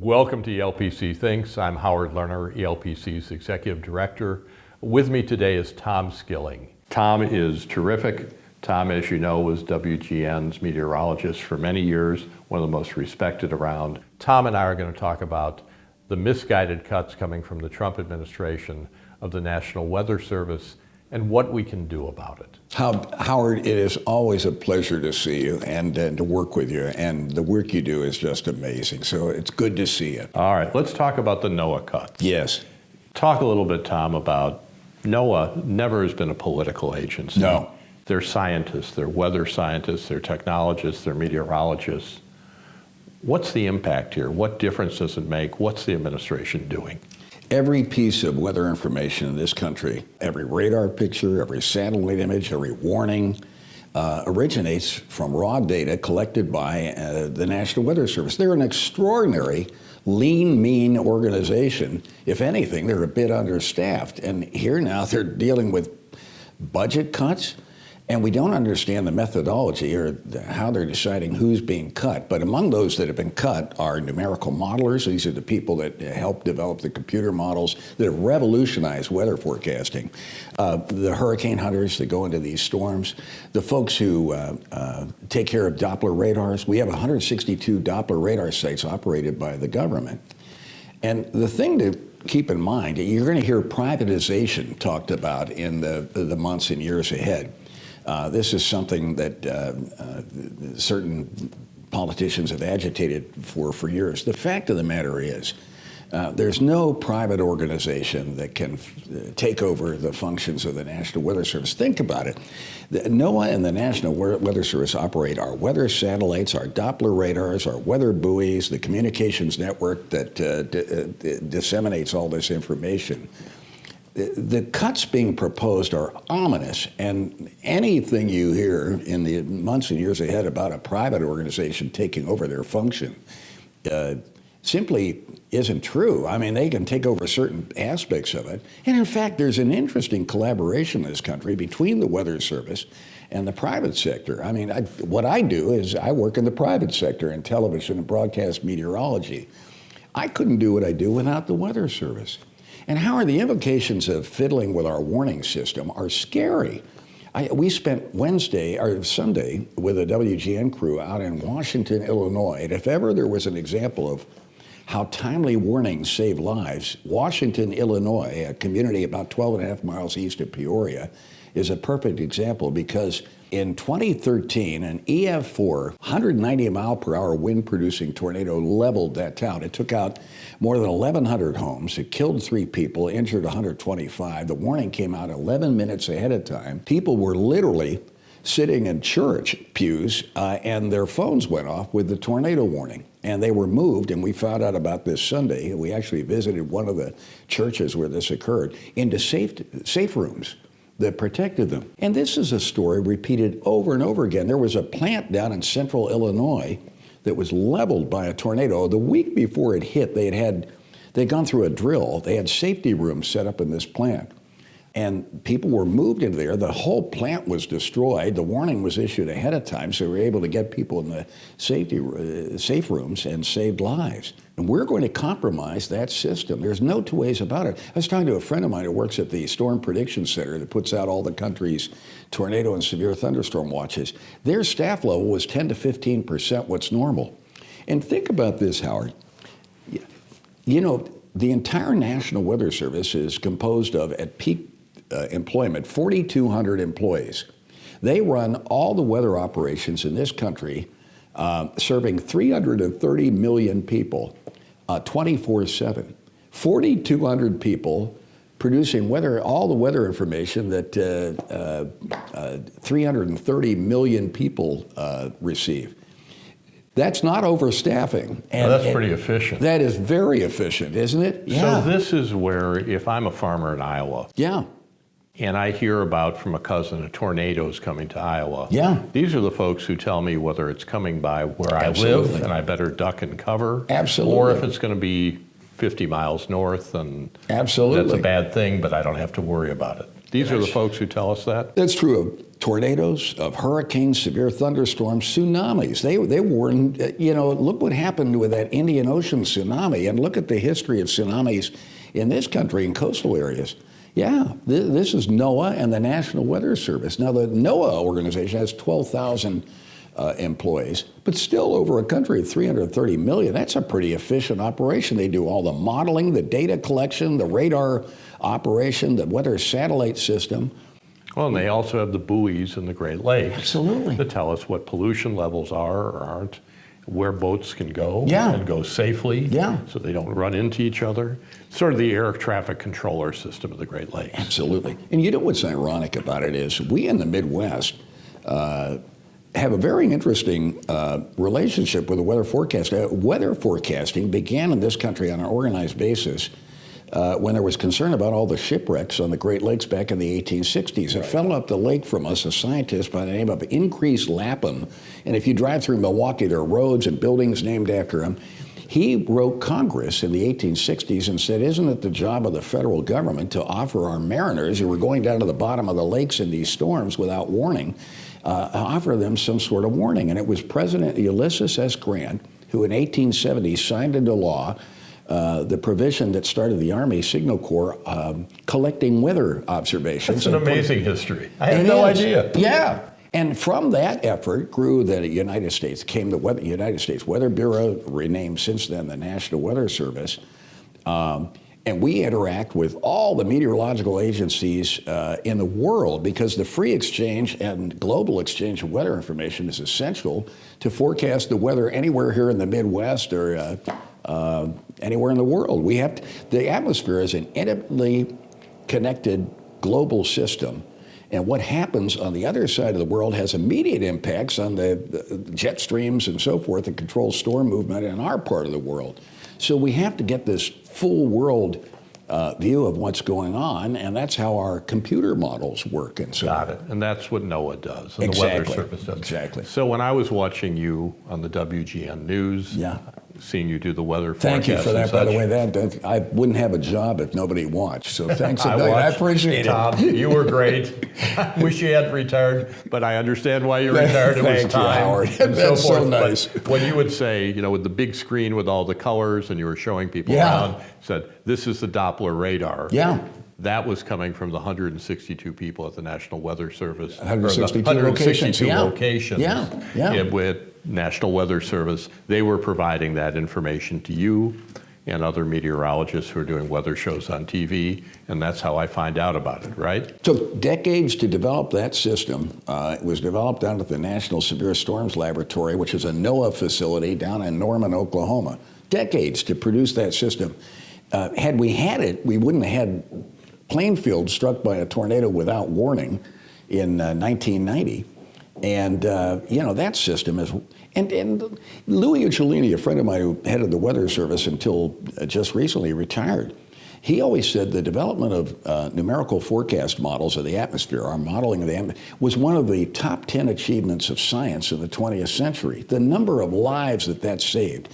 Welcome to ELPC Thinks. I'm Howard Lerner, ELPC's Executive Director. With me today is Tom Skilling. Tom is terrific. Tom, as you know, was WGN's meteorologist for many years, one of the most respected around. Tom and I are going to talk about the misguided cuts coming from the Trump administration of the National Weather Service and what we can do about it. Howard, it is always a pleasure to see you and to work with you, and the work you do is just amazing, so it's good to see you. All right, let's talk about the NOAA cuts. Yes. Talk a little bit, Tom, about NOAA never has been a political agency. No. They're scientists, they're weather scientists, they're technologists, they're meteorologists. What's the impact here? What difference does it make? What's the administration doing? Every piece of weather information in this country, every radar picture, every satellite image, every warning, originates from raw data collected by the National Weather Service. They're an extraordinary, lean, mean organization. If anything, they're a bit understaffed. And here now they're dealing with budget cuts, and we don't understand the methodology or how they're deciding who's being cut. But among those that have been cut are numerical modelers. These are the people that help develop the computer models that have revolutionized weather forecasting. The hurricane hunters that go into these storms. The folks who take care of Doppler radars. We have 162 Doppler radar sites operated by the government. And the thing to keep in mind, you're going to hear privatization talked about in the months and years ahead. This is something that certain politicians have agitated for years. The fact of the matter is, there's no private organization that can take over the functions of the National Weather Service. Think about it. NOAA and the National Weather Service operate our weather satellites, our Doppler radars, our weather buoys, the communications network that disseminates all this information. The cuts being proposed are ominous, and anything you hear in the months and years ahead about a private organization taking over their function simply isn't true. I mean, they can take over certain aspects of it. And in fact, there's an interesting collaboration in this country between the Weather Service and the private sector. I mean, what I do is I work in the private sector in television and broadcast meteorology. I couldn't do what I do without the Weather Service. And how are the implications of fiddling with our warning system are scary. We spent Sunday with a WGN crew out in Washington, Illinois. And if ever there was an example of how timely warnings save lives, Washington, Illinois, a community about 12 and a half miles east of Peoria, is a perfect example because in 2013, an EF4, 190 mile per hour wind producing tornado leveled that town. It took out more than 1,100 homes. It killed 3 people, injured 125. The warning came out 11 minutes ahead of time. People were literally sitting in church pews and their phones went off with the tornado warning. And they were moved, and we found out about this Sunday. We actually visited one of the churches where this occurred into safe rooms that protected them. And this is a story repeated over and over again. There was a plant down in central Illinois that was leveled by a tornado. The week before it hit, they'd gone through a drill. They had safety rooms set up in this plant. And people were moved into there. The whole plant was destroyed. The warning was issued ahead of time, so we were able to get people in the safe rooms and saved lives. And we're going to compromise that system. There's no two ways about it. I was talking to a friend of mine who works at the Storm Prediction Center that puts out all the country's tornado and severe thunderstorm watches. Their staff level was 10 to 15% what's normal. And think about this, Howard. You know, the entire National Weather Service is composed of, at peak employment, 4,200 employees. They run all the weather operations in this country, serving 330 million people 24/7. 4,200 people producing all the weather information that 330 million people receive. That's not overstaffing. And that's pretty efficient. That is very efficient, isn't it? Yeah. So this is where, if I'm a farmer in Iowa, yeah, and I hear about from a cousin a tornado's coming to Iowa, yeah, these are the folks who tell me whether it's coming by where Absolutely. I live and I better duck and cover, Absolutely. or if it's going to be 50 miles north and Absolutely. that's a bad thing, but I don't have to worry about it. These are the folks who tell us that? That's true tornadoes, of hurricanes, severe thunderstorms, tsunamis. They warned, look what happened with that Indian Ocean tsunami, and look at the history of tsunamis in this country in coastal areas. Yeah, this is NOAA and the National Weather Service. Now, the NOAA organization has 12,000 employees, but still over a country of 330 million. That's a pretty efficient operation. They do all the modeling, the data collection, the radar operation, the weather satellite system. Well, and they also have the buoys in the Great Lakes. Absolutely. To tell us what pollution levels are or aren't, where boats can go Yeah. and go safely Yeah. so they don't run into each other. Sort of the air traffic controller system of the Great Lakes. Absolutely. And you know what's ironic about it is we in the Midwest have a very interesting relationship with the weather forecast. Weather forecasting began in this country on an organized basis when there was concern about all the shipwrecks on the Great Lakes back in the 1860s. It fell up the lake from us, a scientist by the name of Increase Lapham. And if you drive through Milwaukee, there are roads and buildings named after him. He wrote Congress in the 1860s and said, isn't it the job of the federal government to offer our mariners who were going down to the bottom of the lakes in these storms without warning, offer them some sort of warning? And it was President Ulysses S. Grant who in 1870 signed into law the provision that started the Army Signal Corps collecting weather observations. It's an amazing history. I had no idea. Yeah. And from that effort grew the United States, came the United States Weather Bureau, renamed since then the National Weather Service. And we interact with all the meteorological agencies in the world because the free exchange and global exchange of weather information is essential to forecast the weather anywhere here in the Midwest or anywhere in the world. The atmosphere is an intimately connected global system. And what happens on the other side of the world has immediate impacts on the jet streams and so forth that control storm movement in our part of the world. So we have to get this full world view of what's going on, and that's how our computer models work. And so Got it. And that's what NOAA does, and Exactly. the Weather Service does. Exactly. So when I was watching you on the WGN News, Yeah. seeing you do the weather forecast. Thank you for that, and by the such, way. That I wouldn't have a job if nobody watched. So thanks a I million. I watched. appreciate it. Tom, you were great. Wish you hadn't retired, but I understand why you retired. It was Thank you, time Howard. and That's so so forth. nice. But when you would say, with the big screen with all the colors, and you were showing people Yeah. around, said, "This is the Doppler radar." Yeah. That was coming from the 162 people at the National Weather Service. 162 or the locations, yeah. locations Yeah. with National Weather Service. They were providing that information to you and other meteorologists who are doing weather shows on TV, and that's how I find out about it, right? Took decades to develop that system. It was developed down at the National Severe Storms Laboratory, which is a NOAA facility down in Norman, Oklahoma. Decades to produce that system. Had we had it, we wouldn't have had Plainfield struck by a tornado without warning in 1990. And, that system is, and Louis Uccellini, a friend of mine who headed the Weather Service until just recently retired, he always said the development of numerical forecast models of the atmosphere, our modeling of the atmosphere, was one of the top 10 achievements of science in the 20th century. The number of lives that saved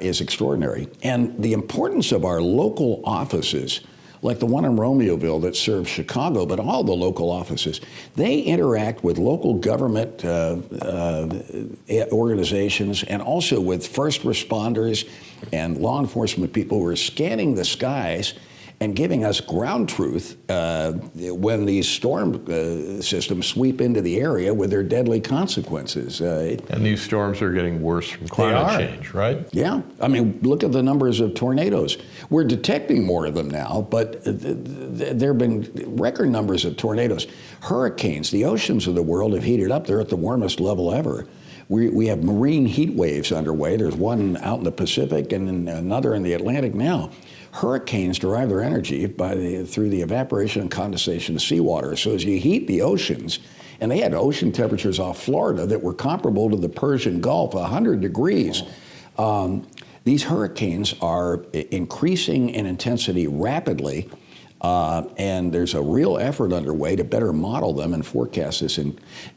is extraordinary. And the importance of our local offices, like the one in Romeoville that serves Chicago, but all the local offices, they interact with local government organizations and also with first responders and law enforcement people who are scanning the skies and giving us ground truth when these storm systems sweep into the area with their deadly consequences. And these storms are getting worse from climate change, right? Yeah. I mean, look at the numbers of tornadoes. We're detecting more of them now, but there have been record numbers of tornadoes. Hurricanes, the oceans of the world have heated up. They're at the warmest level ever. We have marine heat waves underway. There's one out in the Pacific and another in the Atlantic now. Hurricanes derive their energy through the evaporation and condensation of seawater. So as you heat the oceans, and they had ocean temperatures off Florida that were comparable to the Persian Gulf, 100 degrees. These hurricanes are increasing in intensity rapidly. And there's a real effort underway to better model them and forecast this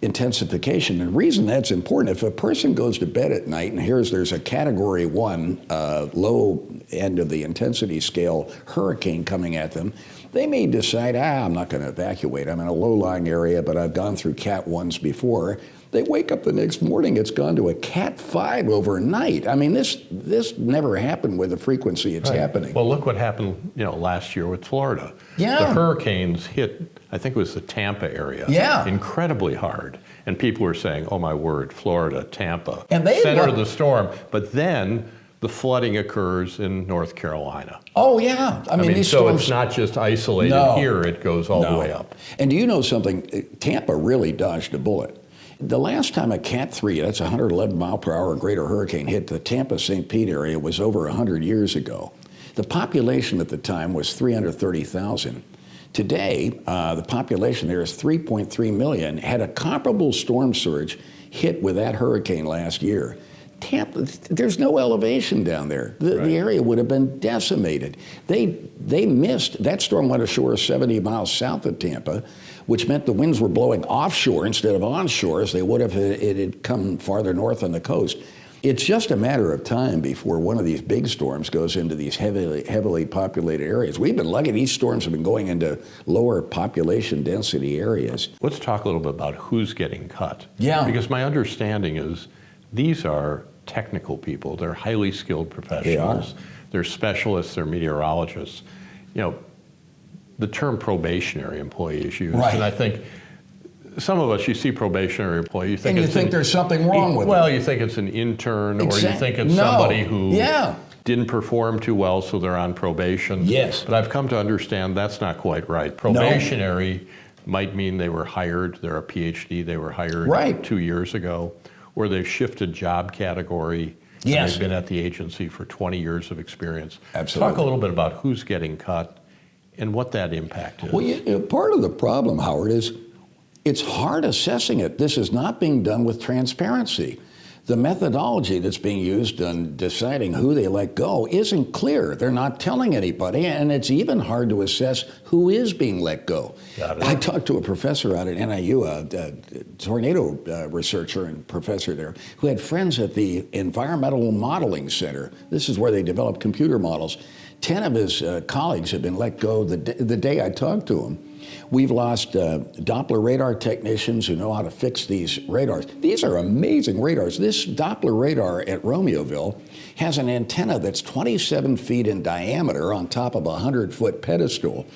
intensification. And the reason that's important, if a person goes to bed at night and hears there's a Category 1 low end of the intensity scale hurricane coming at them, they may decide, I'm not going to evacuate. I'm in a low-lying area, but I've gone through Cat 1s before. They wake up the next morning, it's gone to a Cat 5 overnight. I mean, this never happened with the frequency it's happening. Well, look what happened, last year with Florida. Yeah. The hurricanes hit, I think it was the Tampa area, incredibly hard. And people were saying, oh my word, Florida, Tampa, and they center of the storm. But then the flooding occurs in North Carolina. Oh, yeah. I mean these so storms, it's not just isolated here, it goes all the way up. And do you know something? Tampa really dodged a bullet. The last time a Cat 3, that's a 111 mile per hour greater hurricane, hit the Tampa-St. Pete area was over 100 years ago. The population at the time was 330,000. Today, the population there is 3.3 million. Had a comparable storm surge hit with that hurricane last year. Tampa, there's no elevation down there. The area would have been decimated. They missed. That storm went ashore 70 miles south of Tampa, which meant the winds were blowing offshore instead of onshore, as they would have if it had come farther north on the coast. It's just a matter of time before one of these big storms goes into these heavily populated areas. We've been lucky. These storms have been going into lower population density areas. Let's talk a little bit about who's getting cut. Yeah. Because my understanding is these are technical people. They're highly skilled professionals. They're specialists. They're meteorologists. The term probationary employee is used. And I think some of us, you see probationary employee, you think there's something wrong with Well, them. you think it's an intern, or you think it's somebody who didn't perform too well, so they're on probation. Yes. But I've come to understand that's not quite right. Probationary might mean they were hired, they're a PhD, they were hired 2 years ago, or they've shifted job category. Yes. They've been at the agency for 20 years of experience. Absolutely. Talk a little bit about who's getting cut and what that impact is. Well, part of the problem, Howard, is it's hard assessing it. This is not being done with transparency. The methodology that's being used in deciding who they let go isn't clear. They're not telling anybody, and it's even hard to assess who is being let go. I talked to a professor out at NIU, a tornado researcher and professor there, who had friends at the Environmental Modeling Center. This is where they develop computer models. 10 of his colleagues have been let go the day I talked to him. We've lost Doppler radar technicians who know how to fix these radars. These are amazing radars. This Doppler radar at Romeoville has an antenna that's 27 feet in diameter on top of a 100-foot pedestal.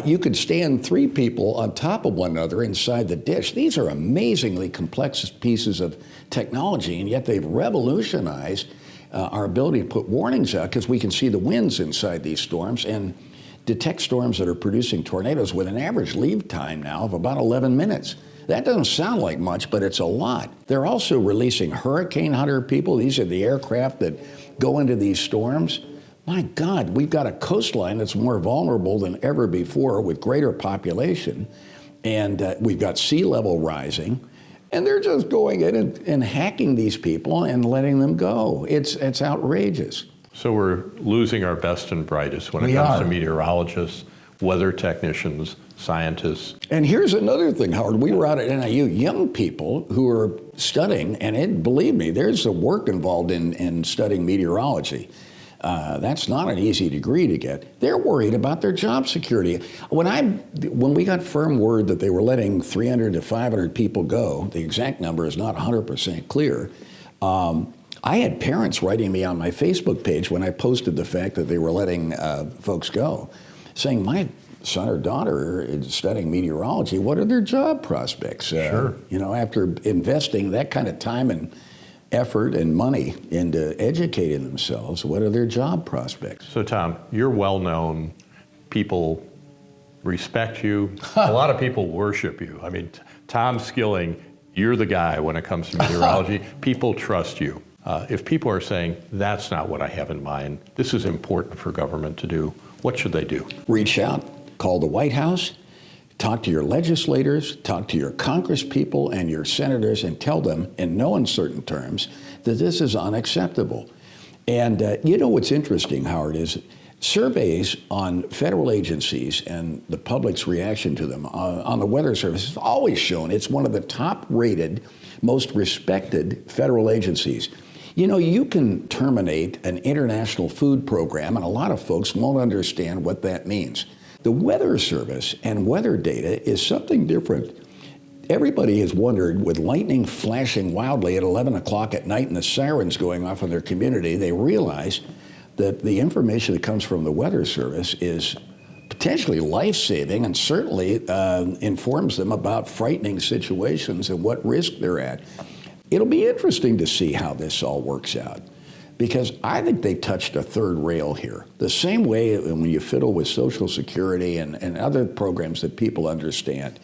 You could stand 3 people on top of one another inside the dish. These are amazingly complex pieces of technology, and yet they've revolutionized our ability to put warnings out, because we can see the winds inside these storms and detect storms that are producing tornadoes with an average lead time now of about 11 minutes. That doesn't sound like much, but it's a lot. They're also releasing hurricane hunter people. These are the aircraft that go into these storms. My God, we've got a coastline that's more vulnerable than ever before with greater population, and we've got sea level rising. And they're just going in and hacking these people and letting them go. It's outrageous. So we're losing our best and brightest when it comes to meteorologists, weather technicians, scientists. And here's another thing, Howard. We were out at NIU, young people who are studying, and believe me, there's a work involved in studying meteorology. That's not an easy degree to get. They're worried about their job security. When we got firm word that they were letting 300 to 500 people go, the exact number is not 100% clear. I had parents writing me on my Facebook page when I posted the fact that they were letting folks go, saying, my son or daughter is studying meteorology. What are their job prospects? After investing that kind of time and effort and money into educating themselves, what are their job prospects? So Tom, you're well known. People respect you. A lot of people worship you. I mean, Tom Skilling, you're the guy when it comes to meteorology. People trust you. If people are saying, that's not what I have in mind, this is important for government to do, what should they do? Reach out, call the White House, talk to your legislators, talk to your congresspeople and your senators, and tell them in no uncertain terms that this is unacceptable. And you know what's interesting, Howard, is Surveys on federal agencies and the public's reaction to them on the Weather Service has always shown it's one of the top-rated, most respected federal agencies. You know, you can terminate an international food program, and a lot of folks won't understand what that means. The Weather Service and weather data is something different. Everybody has wondered, with lightning flashing wildly at 11 o'clock at night and the sirens going off in their community, they realize that the information that comes from the Weather Service is potentially life-saving and certainly informs them about frightening situations and what risk they're at. It'll be interesting to see how this all works out, because I think they touched a third rail here. The same way when you fiddle with Social Security and other programs that people understand.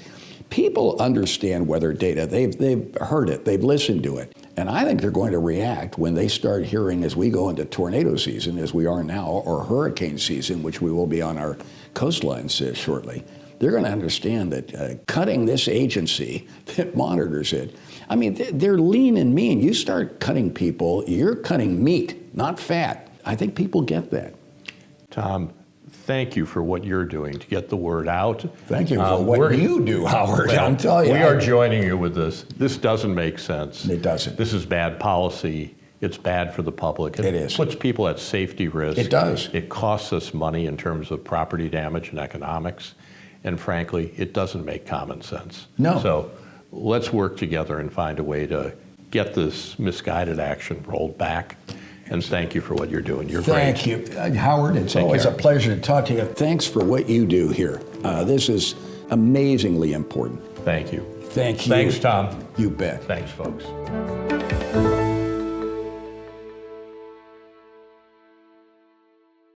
People understand weather data. They've heard it. They've listened to it. And I think they're going to react when they start hearing, as we go into tornado season, as we are now, or hurricane season, which we will be on our coastlines shortly. They're going to understand that cutting this agency that monitors it, I mean, they're lean and mean. You start cutting people, you're cutting meat, not fat. I think people get that. Tom, thank you for what you're doing to get the word out. Thank you for what you do, Howard. I'm telling you. We are joining you with this. This doesn't make sense. It doesn't. This is bad policy. It's bad for the public. It is. It puts people at safety risk. It does. It costs us money in terms of property damage and economics. And frankly, it doesn't make common sense. No. So let's work together and find a way to get this misguided action rolled back. And thank you for what you're doing. You're great. Thank you. Howard, it's always a pleasure to talk to you. Thanks for what you do here. This is amazingly important. Thank you. Thank you. Thanks, Tom. You bet. Thanks, folks.